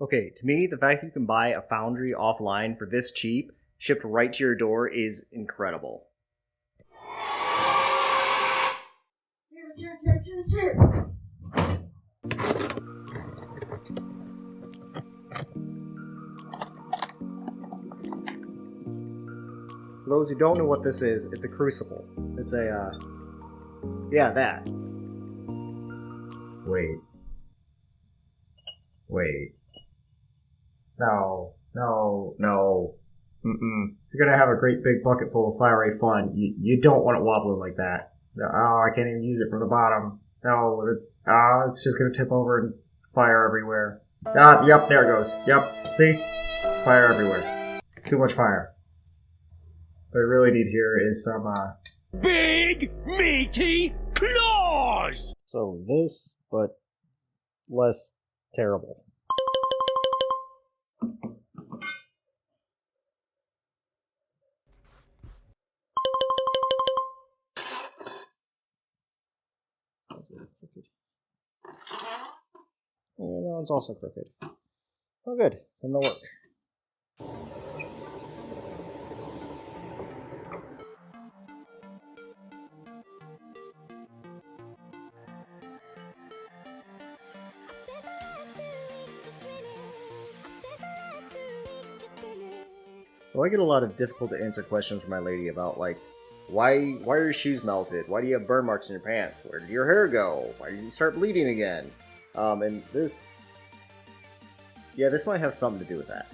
Okay, to me, the fact that you can buy a foundry offline for this cheap, shipped right to your door, is incredible. For those who don't know what this is, it's a crucible. It's a, yeah, that. Wait. No. If you're gonna have a great big bucket full of fiery fun, you don't want it wobbling like that. Oh, I can't even use it from the bottom. No, it's just gonna tip over and fire everywhere. Yep, there it goes. Yep, see? Fire everywhere. Too much fire. What I really need here is some, Big, meaty claws! So this, but less terrible. Yeah, that one's also crooked. Oh good, then they'll work. So I get a lot of difficult to answer questions from my lady about like, why are your shoes melted? Why do you have burn marks in your pants? Where did your hair go? Why did you start bleeding again? And this might have something to do with that.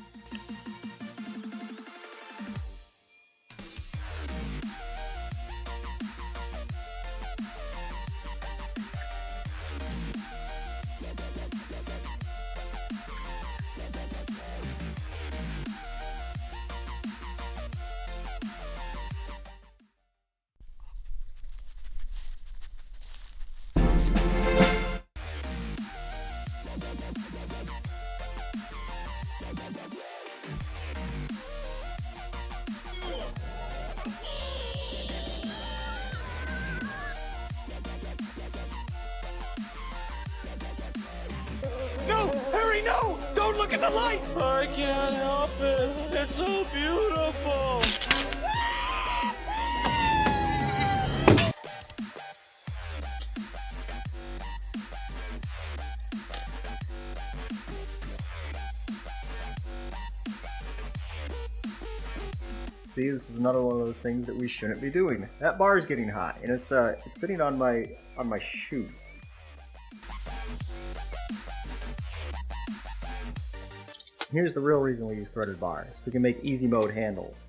No! Harry, no! Don't look at the light! I can't help it. It's so beautiful. See, this is another one of those things that we shouldn't be doing. That bar is getting hot, and it's sitting on my shoe. Here's the real reason we use threaded bars. We can make easy mode handles.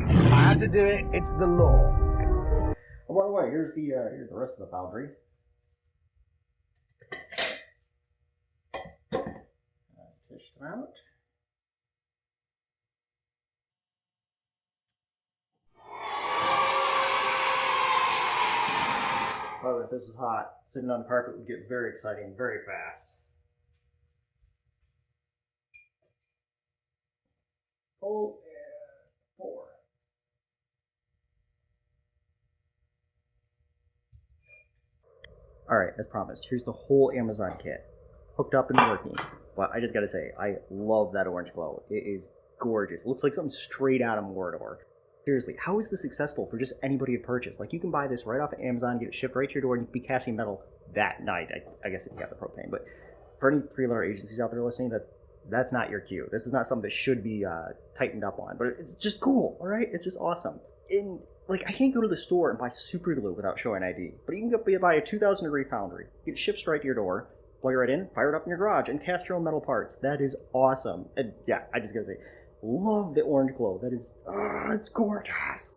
I have to do it. It's the law. Oh, by the way, here's the rest of the foundry. Fish them out. By the way, if this is hot, sitting on the carpet would get very exciting very fast. Oh, yeah, 4. Alright, as promised, here's the whole Amazon kit. Hooked up and working. But I just gotta say, I love that orange glow. It is gorgeous. It looks like something straight out of Mordor. Seriously, how is this accessible for just anybody to purchase? Like, you can buy this right off of Amazon, get it shipped right to your door, and you can be casting metal that night. I guess if you have the propane. But for any $3 agencies out there listening that That's not your cue. This is not something that should be tightened up on, but it's just cool, all right? It's just awesome. And like, I can't go to the store and buy super glue without showing ID, but you can go buy a 2,000 degree foundry, get it shipped straight to your door, plug it right in, fire it up in your garage, and cast your own metal parts. That is awesome. And yeah, I just gotta say, love the orange glow. That is, it's gorgeous.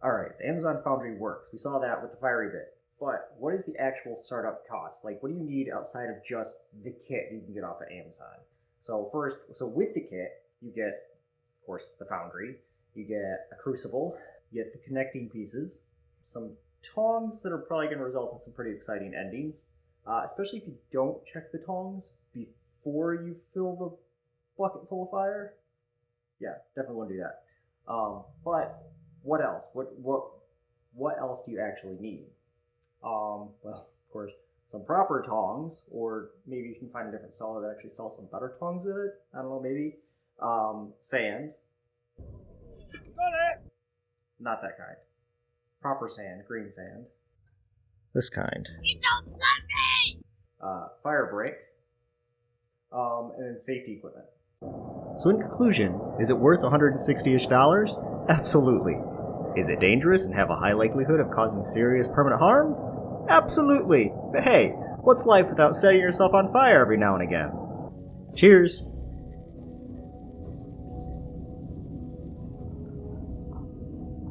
All right, the Amazon Foundry works. We saw that with the fiery bit. But what is the actual startup cost? Like, what do you need outside of just the kit you can get off of Amazon? So with the kit, you get, of course, the foundry. You get a crucible. You get the connecting pieces. Some tongs that are probably going to result in some pretty exciting endings. Especially if you don't check the tongs before you fill the bucket full of fire. Yeah, definitely want to do that. But what else? What else do you actually need? Well, of course, some proper tongs, or maybe you can find a different seller that actually sells some better tongs with it. I don't know, maybe. Sand. Got it! Not that kind. Proper sand, green sand. This kind. You don't love me! Fire brick. And then safety equipment. So in conclusion, is it worth $160-ish? Absolutely. Is it dangerous and have a high likelihood of causing serious permanent harm? Absolutely. But hey, what's life without setting yourself on fire every now and again? Cheers!